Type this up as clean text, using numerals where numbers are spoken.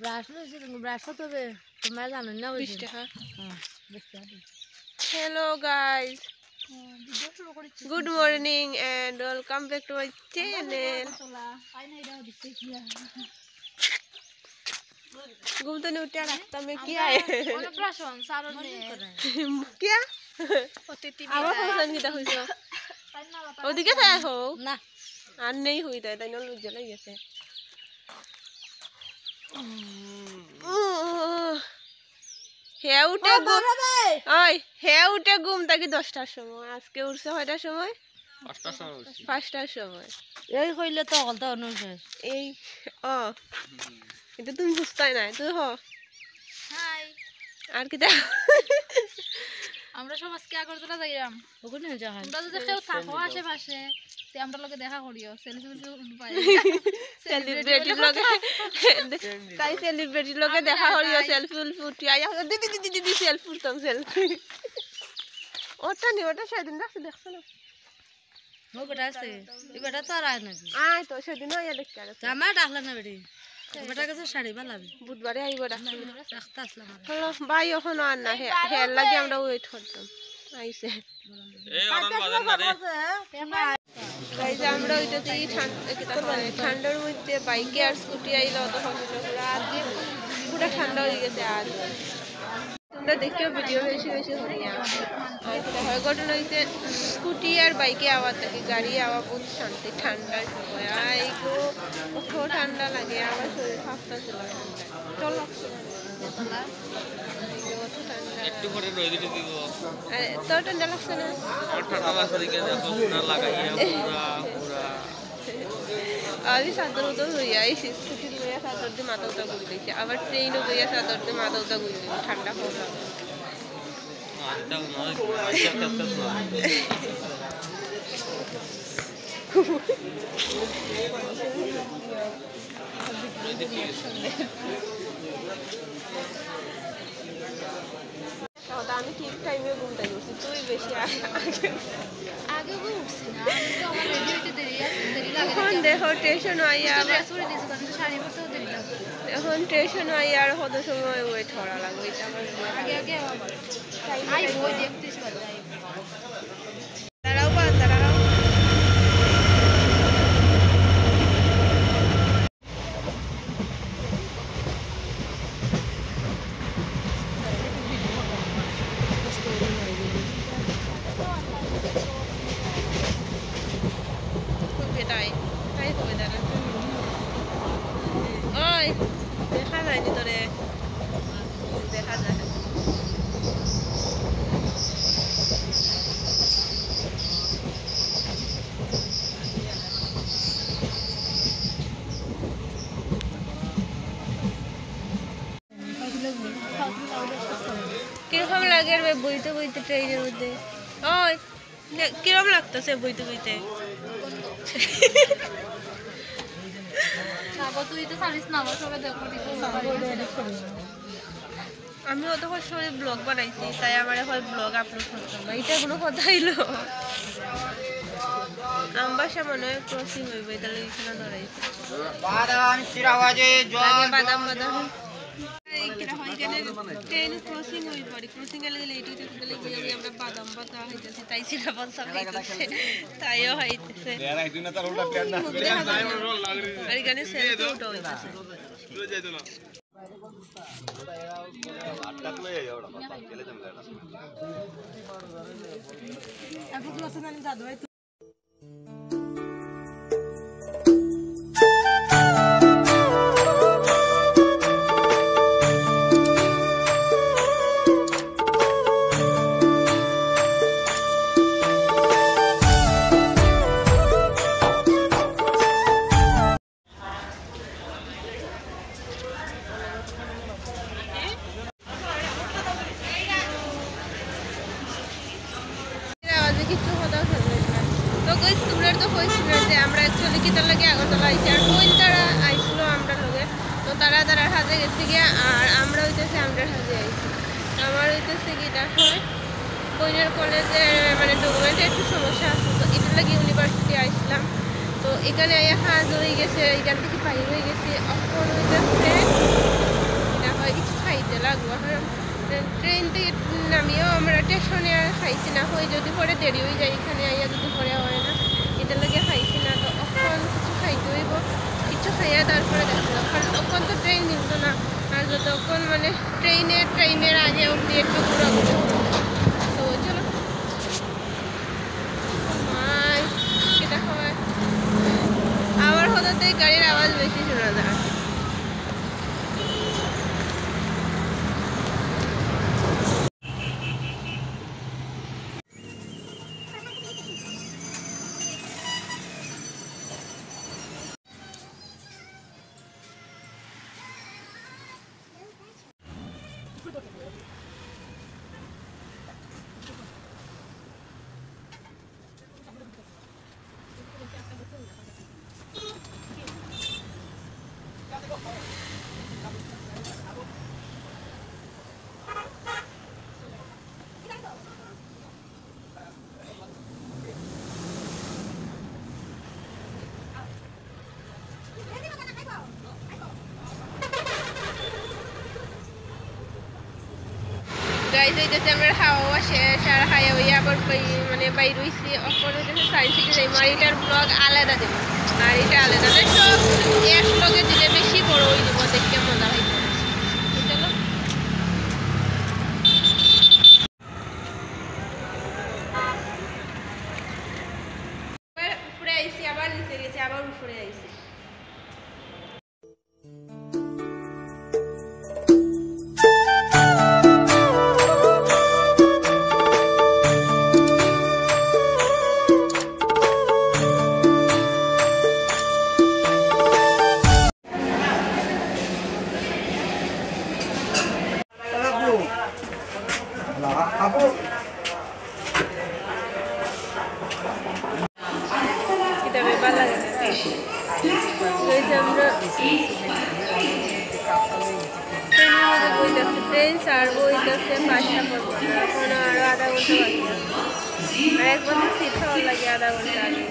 Brush লইছি তুমি brush করতে তোমরা জানো না 20 টাকা হ্যাঁ 20 টাকা Hello guys, good morning and welcome back to my channel. घूमते नहीं उठा रास्ता में क्या है क्या आवाज फंक्शन की हुई तो ओदिके था हो ना आन नहीं हुई था तैनो लुज जला ये से হে উঠে ওই হে উঠে ঘুম থাকি 10টার সময় আজকে উঠছে কয়টার সময় 5টার সময় এই কইলে তো গলতা অনুশেষ এই ও এটা তুমি বুঝতাই না তুই হ হাই আর কি দা আমরা সব আজকে আগরতলা যাইরাম ওখানে যা হয় তোমরা যদি কেউ থাকো আশেপাশে তে আমরা লগে দেখা করিও সেলফি পাই সেলিব্রিটির লগে তাই সেলিব্রিটির লগে দেখা করিও সেলফি উঠি আয়া দিদি সেলফি উঠতাম সেলফি ওটা নি ওটা সেদিন রাখছি দেখছ না ও বেটা আছে এই বেটা তো আর আয় নাকি আয় তো সেদিন আয়া দেখতে আর আমার ডাকলা না বেটি বেটা কাছে শাড়ি বালাবি বুধবারে আইব ডাকছি রাখতে আসলাম হলো ভাই এখন আর না হেয়ার লাগে আমরা ওয়েট করতাম আইছে এই অরন বাজার না রে গাইজ আমরা ওইটাতেই ঠান্ডার মধ্যে বাইকে আর স্কুটি আইলো অত পুরো আজকে পুরো ঠান্ডা হয়ে গেছে আজ তোমরা দেখিও ভিডিও বেশি বেশি করিয়া আর যেটা হয় ঘটনা হয়েছে স্কুটি আর বাইকে আওয়াজ থাকে গাড়ি আওয়া বহুত শান্তি ঠান্ডার সময় আই গো কত ঠান্ডা লাগে আমার শরীর ফাঁপটা ছিল ঠান্ডা চলো একটু পরে রই দিতে দিব তোর ঠান্ডা লাগছে না আর ঠান্ডা লাগছে দিকে দেখো না লাগাইয়া পুরা পুরা আমি চাদর উদর হইয়া আইসি স্কুটি লইয়া চাদর দিয়ে মাথা উদা ঘুরি দিয়েছি আবার ট্রেনও লইয়া চাদর দিয়ে মাথা উদা ঘুরি দিয়েছি ঠান্ডা খুব লাগে আজটা নয় আজটা আমি ঠিক টাইমে ঘুমতে গেছি তুই বেশি আগে উঠছি না আমার রেডি হইতে দেরি লাগে এখন দেখো স্টেশন আইয়া ড্রেস পরে দিছি কারণ শাড়ি পরতেও দেরি লাগে এখন স্টেশন আইয়া আর কত সময় ওয়েট করা লাগবে এটা আমার আগে আই বই দেখতেছি বল যাই দাঁড়াও বা দাঁড়াও দেখা যায়নি তোরে দেখা যায় কিরকম লাগে রে বইতে বইতে ট্রেনের মধ্যে ওই কিরকম লাগতেছে বইতে বইতে আমি অতক্ষণ সময় ব্লগ বানাইছি তাই আমার এখন ব্লগ আপলোড করতাম না এটা কোনো কথা হইলো আমবাসা মনে হয় ক্রসিং হইবে তাহলে এখানে ধরাইছে বাদাম বাদাম ট্রেন ক্রসিং হই পড়ে ক্রসিং এ লাগলে এইটুতে গেলে গিয়ে আমরা বাদাম বাতা হইতাছে তাই সিরা বলছ হইতাছে তাইও হইতাছে আর এখানে সেলফি উঠা হইতাছে কিছু কথা তো গাইস তোমরা তো কইছিলে যে আমরা অ্যাকচুয়ালি কি তার লাগে আগরতলা আইছি আর কোন তারা আইছিল আমরা লগে তো তারা হাজে গেছে গিয়া আর আমরা হইতেছে আমরা হাজে আইছি আমার হইতেছে গিটা হয় বইনের কলেজে মানে ডকুমেন্টে একটু সমস্যা আছে তো এটার লাগে ইউনিভার্সিটি আইছিলাম তো এখানে আইয়া কাজ হয়ে গেছে এখান থেকে বাইরে হয়ে গেছে এখন হইতেছে জেলা গুয়াহাটি ট্রেন থেকে নামিয়েও আমরা স্টেশনে আর খাইছি না হয়ে যদি পরে দেরি হয়ে যায় এখানে আইয়া যদি পরে হয় না এটার লাগে খাইছি না তো এখন কিছু খাইতে হইব কিছু খাইয়া তারপরে দেখো কারণ তখন তো ট্রেন নিত না আর যতক্ষণ মানে ট্রেনের টাইমের আগে অব্দি একটু ঘোরাঘুরি তো চলো কেটা খাওয়ায় আমার হঠাৎ গাড়ির আওয়াজ বেশি শোনা যায় গাইজ হইতেছে আমরা হাওয়া শেষ আর হাওয়া হইয়া আবার মানে বাইর হইছি অপর হইতেছে সাইন্স সিটি যাই আর এটার ব্লগ আলাদা দেব আর এটা আলাদা সব এক লগে দিলে বেশি বড় হয়ে যাব দেখতে মজা হইব চলো উপরে আইছি আবার নিচে গেছি আবার উপরে আইছি এটা ব্যাপার লাগে ট্রেন ছাড়বো হইতেছে 5টা পর্ব এখন আরো আধা ঘন্টা বাকি আর একবার সিট খাওয়ার লাগে আধা ঘন্টা আগে